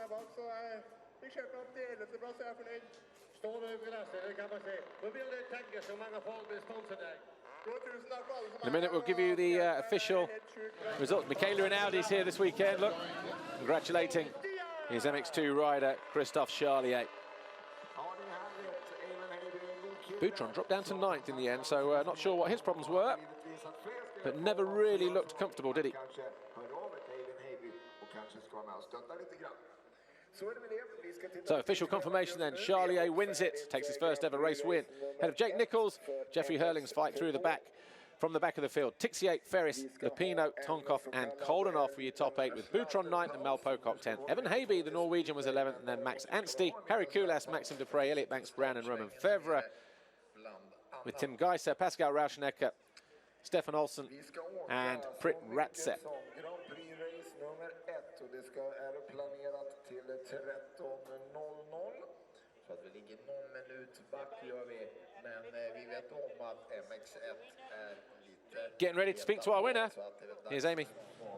In a minute, we'll give you the official results. Michele Rinaldi's here this weekend. Look, congratulating his MX2 rider, Christophe Charlier. Boutron dropped down to 9th in the end, so not sure what his problems were, but never really looked comfortable, did he? So official confirmation then, Charlier wins it, takes his first ever race win. Ahead of Jake Nichols, Jeffrey Hurlings fight through the back, from the back of the field. Tixier, Ferris, Lupino, Tonkoff and Koldenhoff were your top 8, with Boutron 9th and Mel Pocock 10th. Evan Habe, the Norwegian, was 11th, and then Max Anstey, Harry Koulas, Maxime Dupre, Elliot Banks-Brown and Roman Fevre, with Tim Geiser, Pascal Rauschnecker, Stefan Olsen and Prit Ratze. Getting ready to speak to our winner. Here's Amy.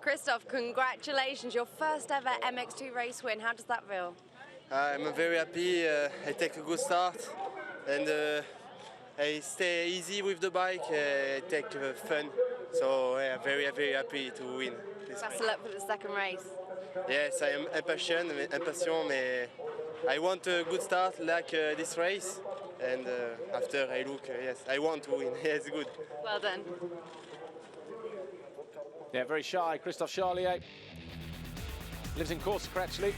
Christophe, congratulations, your first ever MX2 race win. How does that feel? I'm very happy. I take a good start and I stay easy with the bike. I take fun. So I'm very, very happy to win this Best of luck for the second race. Yes, I am impatient, but I want a good start like this race. And after I look, yes, I want to win. Yes, good. Well done. Yeah, very shy, Christophe Charlier. Lives in Corsica, actually,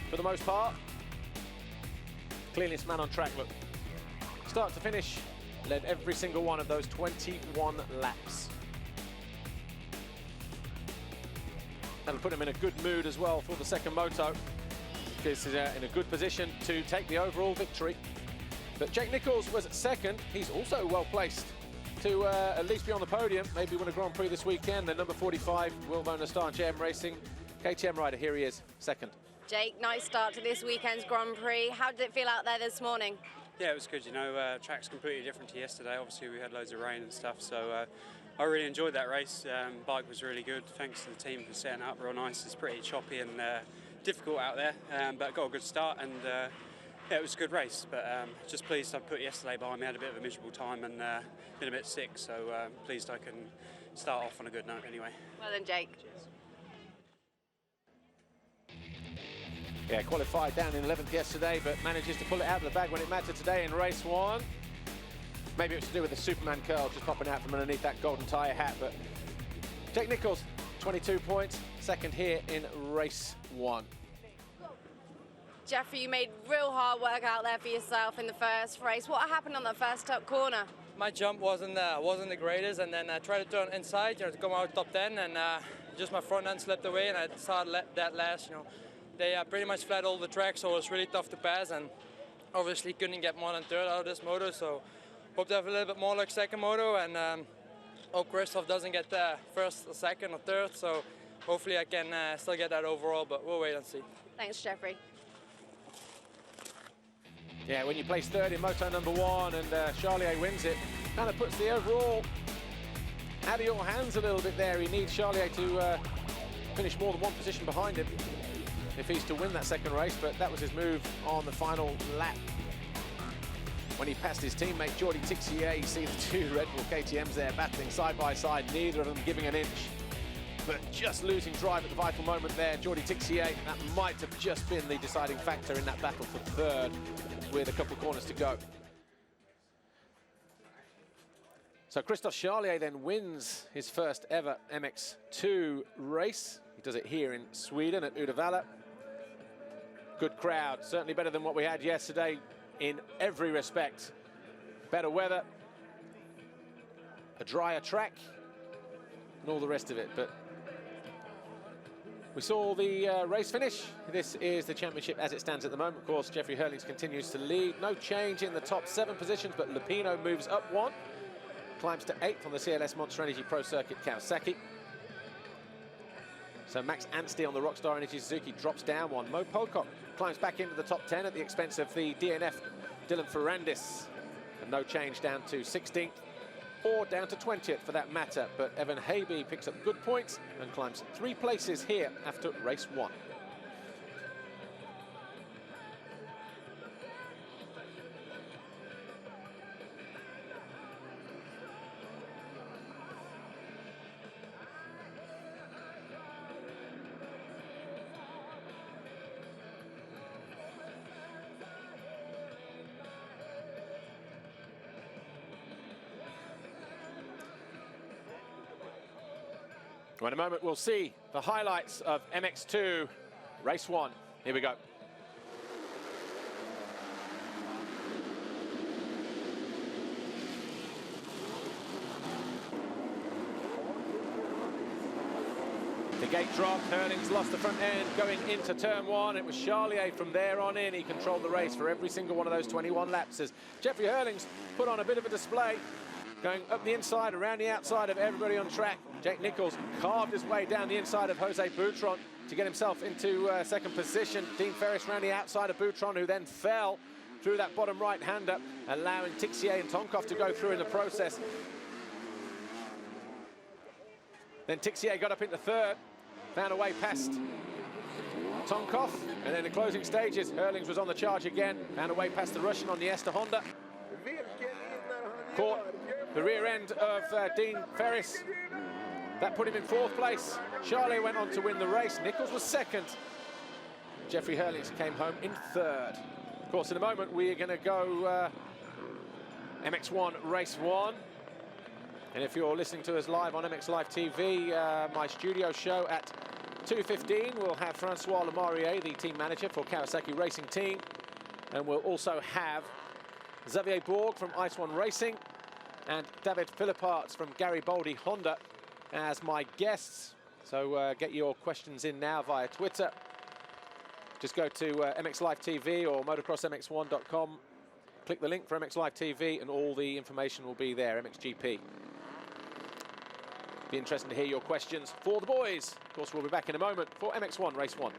for the most part. Cleanest man on track, look. Start to finish, led every single one of those 21 laps. That'll put him in a good mood as well for the second moto. He's in a good position to take the overall victory. But Jake Nichols was second. He's also well placed to at least be on the podium, maybe win a Grand Prix this weekend. The number 45, Will Star and JM Racing. KTM rider, here he is, second. Jake, nice start to this weekend's Grand Prix. How did it feel out there this morning? Yeah, it was good. You know, track's completely different to yesterday. Obviously, we had loads of rain and stuff, so I really enjoyed that race. Bike was really good. Thanks to the team for setting up real nice. It's pretty choppy and difficult out there, but got a good start and yeah, it was a good race. But just pleased I put yesterday behind me. I had a bit of a miserable time and been a bit sick, so pleased I can start off on a good note anyway. Well done, Jake. Cheers. Yeah, qualified down in 11th yesterday, but manages to pull it out of the bag when it mattered today in race 1. Maybe it was to do with the Superman curl just popping out from underneath that golden tyre hat, but Jake Nichols, 22 points, second here in race 1. Jeffrey, you made real hard work out there for yourself in the first race. What happened on the first top corner? My jump wasn't the greatest, and then I tried to turn inside, to come out top 10, and just my front end slipped away, and I started that last, They pretty much flat all the track, so it was really tough to pass, and obviously couldn't get more than third out of this moto, so hope to have a little bit more luck second moto, and hope Christophe doesn't get first or second or third, so hopefully I can still get that overall, but we'll wait and see. Thanks, Jeffrey. Yeah, when you place third in moto number 1 and Charlier wins it, kind of puts the overall out of your hands a little bit there. He needs Charlier to finish more than one position behind him if he's to win that second race, but that was his move on the final lap. When he passed his teammate Jordi Tixier, you see the two Red Bull KTMs there battling side by side, neither of them giving an inch. but just losing drive at the vital moment there. Jordi Tixier, that might have just been the deciding factor in that battle for third with a couple of corners to go. So Christophe Charlier then wins his first ever MX2 race. He does it here in Sweden at Uddevalla. Good crowd, certainly better than what we had yesterday in every respect. Better weather, a drier track, and all the rest of it. But we saw the race finish. This is the championship as it stands at the moment. Of course, Jeffrey Hurlings continues to lead. No change in the top 7 positions, but Lupino moves up 1. Climbs to 8th on the CLS Monster Energy Pro Circuit Kawasaki. So Max Anstey on the Rockstar Energy Suzuki drops down 1. Mo Pocock climbs back into the top 10 at the expense of the DNF Dylan Ferrandis. And no change down to 16th or down to 20th for that matter. But Evan Haby picks up good points and climbs 3 places here after race 1. Well, in a moment, we'll see the highlights of MX2 Race 1. Here we go. The gate dropped, Hurlings lost the front end going into turn 1. It was Charlier from there on in. He controlled the race for every single one of those 21 laps as Jeffrey Hurlings put on a bit of a display, going up the inside, around the outside of everybody on track. Jake Nichols carved his way down the inside of Jose Boutron to get himself into second position. Dean Ferris around the outside of Boutron, who then fell through that bottom right-hander, allowing Tixier and Tonkov to go through in the process. Then Tixier got up into third, found a way past Tonkov, and then in the closing stages, Hurlings was on the charge again, found a way past the Russian on the Esta Honda. Caught the rear end of Dean Ferris. That put him in 4th place. Charlier went on to win the race. Nichols was 2nd. Jeffrey Hurlings came home in 3rd. Of course, in a moment, we're going to go MX1 Race 1. And if you're listening to us live on MX Live TV, my studio show at 2:15, we'll have Francois Lemarié, the team manager for Kawasaki Racing Team. And we'll also have Xavier Borg from Ice One Racing and David Philipparts from Garibaldi Honda as my guests. So get your questions in now via Twitter. Just go to MX Live TV or motocrossmx1.com. Click the link for MX Live TV and all the information will be there, MXGP. Be interesting to hear your questions for the boys. Of course, we'll be back in a moment for MX1 Race 1.